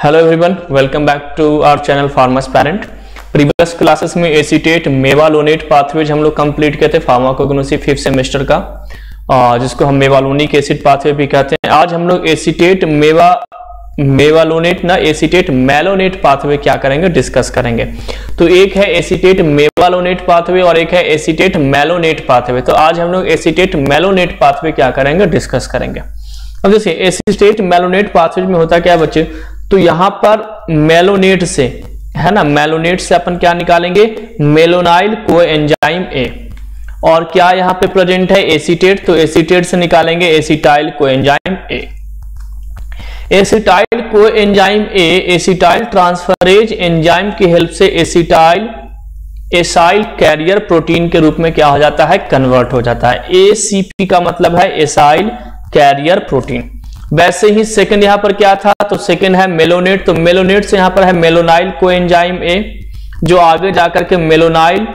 Hello everyone, welcome back to our channel pharma aspirant. Previous classes में acetate mevalonate pathways हम लोग complete किए थे फार्माकोग्नोसी 5th सेमेस्टर का, जिसको हम मेवालोनिक एसिड पाथवे भी कहते हैं। आज हम लोग एसीटेट मेवालोनेट ना एसीटेट मेलोनेट पाथवे क्या करेंगे, डिस्कस करेंगे। तो एक है एसीटेट मेवालोनेट पाथवे और एक है एसीटेट मेलोनेट पाथवे। तो आज हम लोग एसीटेट मेलोनेट पाथवे क्या करेंगे, डिस्कस करेंगे। अब जैसे एसीटेट मेलोनेट पाथवे में होता क्या है बच्चे, तो यहां पर मेलोनेट से है ना, मेलोनेट से अपन क्या निकालेंगे, मेलोनाइल कोएंजाइम ए, और क्या यहां पे प्रेजेंट है एसीटेट, तो एसीटेट से निकालेंगे acetyl coenzyme A. Acetyl coenzyme A acetyl transferase enzyme की हेल्प से एसिटाइल एसाइल कैरियर प्रोटीन के रूप में क्या हो जाता है, कन्वर्ट हो जाता है। एसीपी का मतलब है एसाइल कैरियर प्रोटीन। वैसे ही सेकंड यहां पर क्या था, तो सेकंड है मेलोनेट, तो मेलोनेट से यहां पर है मेलोनाइल कोएंजाइम ए, जो आगे जाकर के मेलोनाइल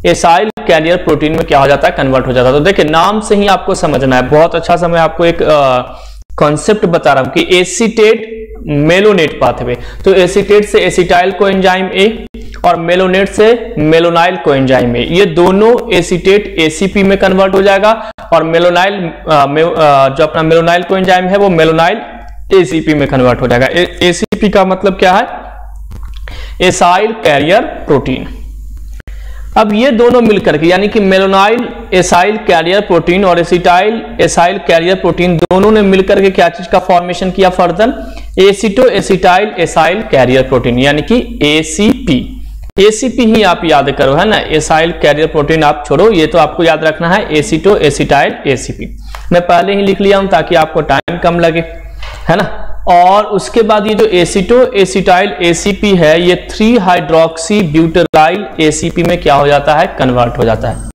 एसाइल कैरियर प्रोटीन में क्या हो जाता है, कन्वर्ट हो जाता है। तो देखिए नाम से ही आपको समझना है, बहुत अच्छा सा मैं आपको एक कॉन्सेप्ट बता रहा हूं कि एसीटेट मेलोनेट पाथवे, तो एसीटेट से एसिटाइल कोएंजाइम ए और मेलोनेट से मेलोनाइल कोएंजाइम ए, ये दोनों एसीटेट एसीपी में कन्वर्ट हो जाएगा, और मेलोनाइल जो अपना मेलोनाइल कोएंजाइम है वो मेलोनाइल एसीपी में कन्वर्ट हो जाएगा। एसीपी का मतलब क्या है, एसाइल कैरियर प्रोटीन। अब ये दोनों मिलकर के यानी कि मेलोनाइल एसाइल कैरियर प्रोटीन और एसिटाइल एसाइल कैरियर प्रोटीन दोनों ने मिलकर के क्या चीज का फॉर्मेशन किया, further एसिटो acetyl acyl carrier protein, यानी कि एसीपी। एसीपी ही आप याद करो, है ना, एसाइल कैरियर प्रोटीन आप छोड़ो, ये तो आपको याद रखना है एसिटो एसिटाइल एसीपी। मैं पहले ही लिख लिया हूं ताकि आपको टाइम कम लगे, है ना। और उसके बाद ये जो एसिटो एसिटाइल एसीपी है, ये 3 हाइड्रोक्सी ब्यूटेराइल एसीपी में क्या हो जाता है, कन्वर्ट हो जाता है।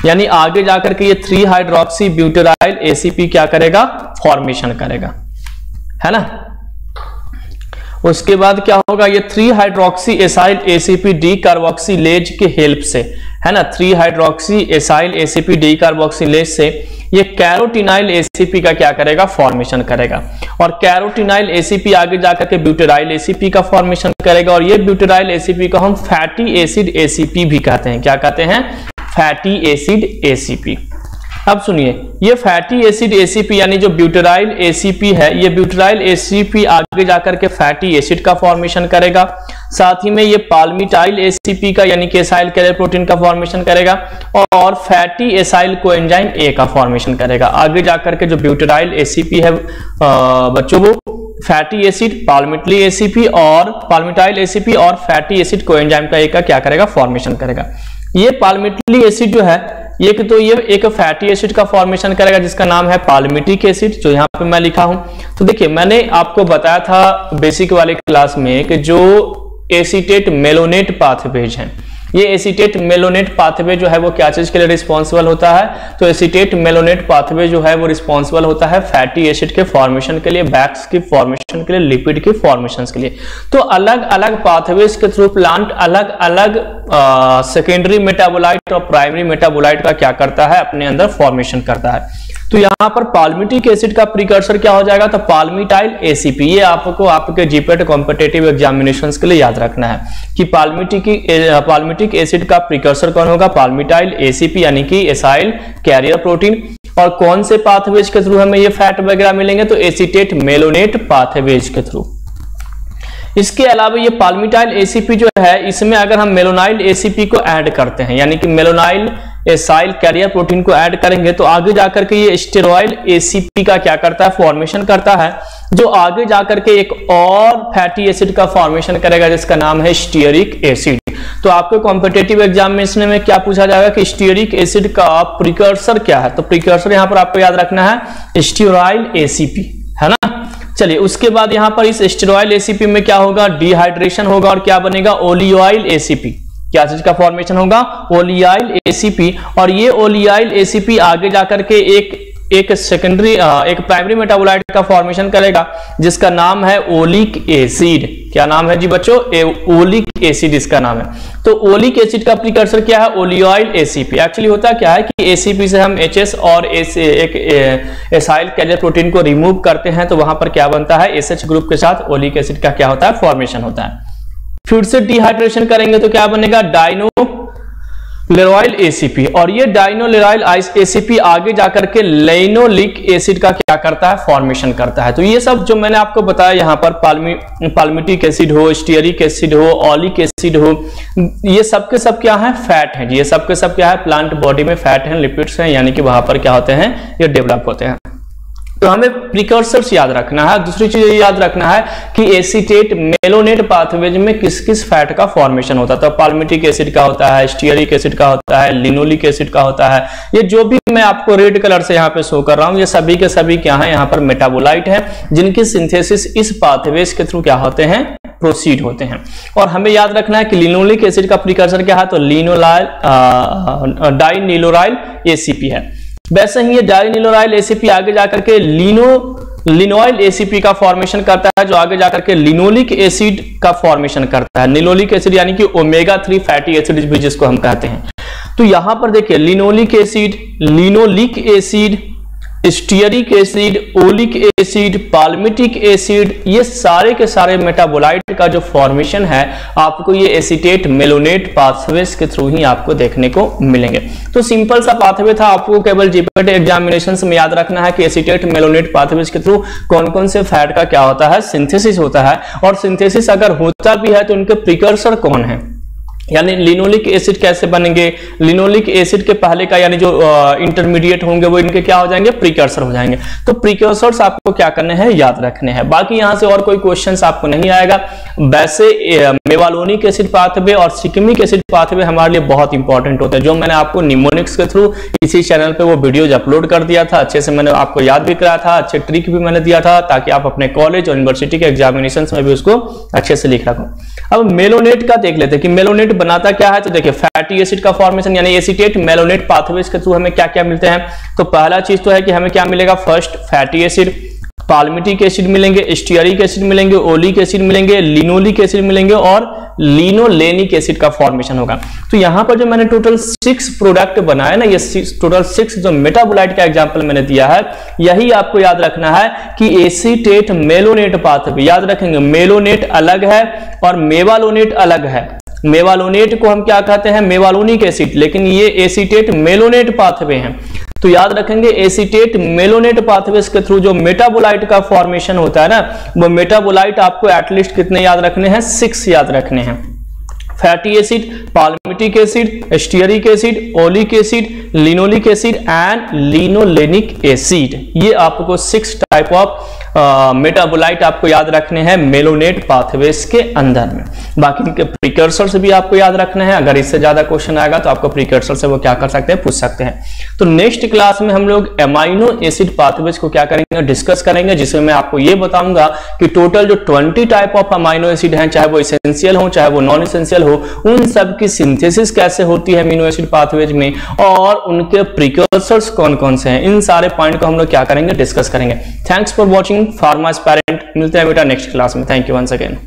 यानी आगे जाकर के ये 3 हाइड्रोक्सी ब्यूटेराइल एसीपी क्या करेगा, फॉर्मेशन करेगा, है ना। उसके बाद क्या होगा, ये 3 hydroxy acyl ACP D carboxylase के हेल्प से, है ना, 3 hydroxy acyl ACP D carboxylase से ये कैरोटिनाइल एसीपी का क्या करेगा, फॉर्मेशन करेगा। और कैरोटिनाइल एसीपी आगे जाकर के ब्यूटेराइल एसीपी का फॉर्मेशन करेगा, और ये ब्यूटेराइल एसीपी को हम फैटी एसिड एसीपी भी कहते हैं। क्या कहते हैं, फैटी एसिड एसीपी। अब सुनिए, ये फैटी एसिड एसीपी यानी जो ब्यूटेराइल एसीपी है, ये ब्यूटेराइल एसीपी आगे जाकर के फैटी एसिड का फॉर्मेशन करेगा। साथ ही में ये पाल्मिटाइल एसीपी का यानी कि एसाइल कैरियर प्रोटीन का फॉर्मेशन करेगा, और फैटी एसाइल कोएंजाइम ए का फॉर्मेशन करेगा। आगे जाकर के जो ब्यूटेराइल एसीपी है बच्चों, वो फैटी एसिड पाल्मिटली एसीपी और पाल्मिटाइल एसीपी और फैटी एसिड कोएंजाइम का ए का क्या करेगा, फॉर्मेशन करेगा। ये पाल्मिटली एसिड जो है, तो ये एक फैटी एसिड का फॉर्मेशन करेगा जिसका नाम है पाल्मिटिक एसिड, जो यहाँ पे मैं लिखा हूं। तो देखिए मैंने आपको बताया था बेसिक वाले क्लास में कि जो एसीटेट मेलोनेट पाथवेज हैं, ये एसीटेट मेलोनेट पाथवे जो है वो क्या चीज के लिए रिस्पॉन्सिबल होता है, तो एसीटेट मेलोनेट पाथवे जो है वो रिस्पॉन्सिबल होता है फैटी एसिड के फॉर्मेशन के लिए, बैक्स की फॉर्मेशन के लिए, लिपिड की फॉर्मेशन के लिए। तो अलग अलग पाथवेज के थ्रू प्लांट अलग अलग सेकेंडरी मेटाबोलाइट और प्राइमरी मेटाबोलाइट का क्या करता है, अपने अंदर फॉर्मेशन करता है। तो यहां पर पाल्मिटिक एसिड का प्रीकर्सर क्या हो जाएगा, तो पाल्मिटाइल एसीपी। ये आपको आपके जीपेट कॉम्पिटिटिव एग्जामिनेशंस के लिए याद रखना है कि पाल्मिटिक एसिड का प्रीकर्सर कौन होगा, पाल्मिटाइल एसीपी यानी कि एसाइल कैरियर प्रोटीन। और कौन से पाथवेज के थ्रू हमें ये फैट वगैरह मिलेंगे, तो एसीटेट मेलोनेट पाथवेज के थ्रू। इसके अलावा ये पाल्मिटाइल एसीपी जो है, इसमें अगर हम मेलोनाइल एसीपी को ऐड करते हैं, यानी कि मेलोनाइल एसाइल कैरियर प्रोटीन को ऐड करेंगे, तो आगे जाकर के ये स्टेरॉइल एसीपी का क्या करता है, फॉर्मेशन करता है, जो आगे जाकर के एक और फैटी एसिड का फॉर्मेशन करेगा जिसका नाम है स्टीयरिक एसिड। तो आपके कॉम्पिटिटिव एग्जामिनेशन में क्या पूछा जाएगा कि स्टीयरिक एसिड का प्रीकर्सर क्या है, तो प्रीकर्सर यहां पर आपको याद रखना है स्टीयराइल एसीपी, है ना। चलिए उसके बाद यहां पर इस स्टेरॉइल एसीपी में क्या होगा, डिहाइड्रेशन होगा और क्या बनेगा, ओलियोइल एसीपी। क्या चीज का फॉर्मेशन होगा, ओलियाइल एसीपी। और ये ओलियाइल एसीपी आगे जाकर के एक एक सेकेंडरी एक प्राइमरी मेटाबोलाइट का फॉर्मेशन करेगा जिसका नाम है ओलिक एसिड। क्या नाम है जी बच्चों? ओलिक एसिड इसका नाम है। तो ओलिक एसिड का प्रिकर्सर क्या है? ओलियोइल एसीपी। एक्चुअली होता क्या है कि एसीपी से हम एचएस और एक एसाइल कैरियर प्रोटीन को रिमूव करते हैं तो वहां पर क्या बनता है? एसएच ग्रुप के साथ ओलिक एसिड का क्या होता है? फॉर्मेशन होता है। फिर से डिहाइड्रेशन करेंगे तो क्या बनेगा? डाइनोलेरॉयल एसीपी। और ये डाइनोलेरॉयल एसीपी आगे जाकर के लेनोलिक एसिड का क्या करता है? फॉर्मेशन करता है। तो ये सब जो मैंने आपको बताया यहाँ पर पाल्मिटिक एसिड हो, स्टीयरिक एसिड हो, ऑलिक एसिड हो, ये सब के सब क्या है? फैट है। ये सब के सब क्या है? प्लांट बॉडी में फैट है, लिपिड्स हैं, यानी कि वहां पर क्या होते हैं? ये डेवलप होते हैं। तो हमें प्रिकर्सर्स याद रखना है। दूसरी चीज ये याद रखना है कि एसीटेट मेलोनेट पाथवेज में किस किस फैट का फॉर्मेशन होता है। तो पाल्मिटिक एसिड का होता है, स्टीयरिक एसिड का होता है, लिनोलिक एसिड का होता है। ये जो भी मैं आपको रेड कलर से यहाँ पे शो कर रहा हूँ, ये सभी के सभी क्या है? यहाँ पर मेटाबोलाइट है जिनकी सिंथेसिस इस पाथवेज के थ्रू क्या होते हैं? प्रोसीड होते हैं। और हमें याद रखना है कि लिनोलिक एसिड का प्रिकर्सर क्या है? तो डाइनिलोराइल एसीपी है। वैसे ही ये डाइनिलोराइल एसीपी आगे जाकर के लिनोइल एसीपी का फॉर्मेशन करता है, जो आगे जाकर के लिनोलिक एसिड का फॉर्मेशन करता है। लिनोलिक एसिड यानी कि ओमेगा 3 फैटी एसिड भी जिसको हम कहते हैं। तो यहां पर देखिए linoleic acid, linoleic acid, stearic acid, oleic acid, palmitic acid, ये सारे के सारे मेटाबोलाइट का जो फॉर्मेशन है आपको ये एसीटेट मेलोनेट पाथवेज के थ्रू ही आपको देखने को मिलेंगे। तो सिंपल सा पाथवे था, आपको केवल जीपीटी एग्जामिनेशंस में याद रखना है कि एसीटेट मेलोनेट पाथवेज के थ्रू कौन कौन से फैट का क्या होता है? सिंथेसिस होता है। और सिंथेसिस अगर होता भी है तो उनके प्रिकर्सर कौन है, यानी लिनोलिक एसिड कैसे बनेंगे? लिनोलिक एसिड के पहले का यानी जो इंटरमीडिएट होंगे वो इनके क्या हो जाएंगे? प्रीकर्सर हो जाएंगे। तो प्रीकर्सर्स आपको क्या करने हैं? याद रखने हैं। बाकी यहां से और कोई क्वेश्चंस आपको नहीं आएगा। वैसे मेवालोनिक एसिड पाथवे और सिकमिक एसिड पाथवे हमारे लिए बहुत इंपॉर्टेंट होते हैं, जो मैंने आपको निमोनिक्स के थ्रू इसी चैनल पे वो वीडियोज अपलोड कर दिया था। अच्छे से मैंने आपको याद भी कराया था, अच्छे ट्रिक भी मैंने दिया था ताकि आप अपने कॉलेज और यूनिवर्सिटी के एग्जामिनेशन में भी उसको अच्छे से लिख रखो। अब मेलोनेट का देख लेते हैं कि मेलोनेट बनाता क्या है। तो देखिए फैटी एसिड का फॉर्मेशन यानी एसीटेट मेलोनेट पाथवेज के थ्रू हमें क्या क्या मिलते हैं। तो पहला चीज तो है कि हमें क्या मिलेगा? First fatty acid, palmitic acid मिलेंगे, स्टीयरिक एसिड मिलेंगे, ओलिक एसिड मिलेंगे, लिनोलिक एसिड मिलेंगे और लिनोलेनिक एसिड का फॉर्मेशन होगा। तो यहां पर जो मैंने टोटल 6 प्रोडक्ट बनाया ना, ये टोटल 6 जो मेटाबोलाइट का एग्जांपल मैंने दिया है, यही आपको याद रखना है कि एसीटेट मेलोनेट पाथवे। याद रखेंगे मेलोनेट अलग है और मेवालोनेट अलग है। मेवालोनेट को हम क्या कहते हैं? मेवालोनिक एसिड, लेकिन ये एसीटेट मेलोनेट पाथवे हैं। तो याद रखेंगे एसीटेट मेलोनेट पाथवेज के थ्रू जो मेटाबोलाइट का फॉर्मेशन होता है ना, वो मेटाबोलाइट आपको एटलीस्ट कितने याद रखने हैं? 6 याद रखने हैं। Fatty acid, palmitic acid, stearic acid, oleic acid, linoleic acid and linolenic acid. ये आपको 6 टाइप ऑफ मेटाबोलाइट आपको याद रखने हैं मेलोनेट पाथवेज के अंदर में। बाकी इनके प्रिकर्सर से भी आपको याद रखना है। अगर इससे ज्यादा क्वेश्चन आएगा तो आपको प्रिकर्सर से वो क्या कर सकते हैं? पूछ सकते हैं। तो नेक्स्ट क्लास में हम लोग एमाइनो एसिड पाथवेज को क्या करेंगे? डिस्कस करेंगे, जिसमें मैं आपको ये बताऊंगा कि टोटल जो 20 टाइप ऑफ अमाइनो एसिड हैं, चाहे वो एसेंशियल हो चाहे वो नॉन एसेंशियल हो, उन सब की सिंथेसिस कैसे होती है अमीनो एसिड पाथवेज में और उनके प्रिकर्सर्स कौन कौन से हैं, इन सारे पॉइंट को हम लोग क्या करेंगे? डिस्कस करेंगे। Thanks for watching pharma aspirant. मिलते हैं बेटा नेक्स्ट क्लास में। Thank you once again.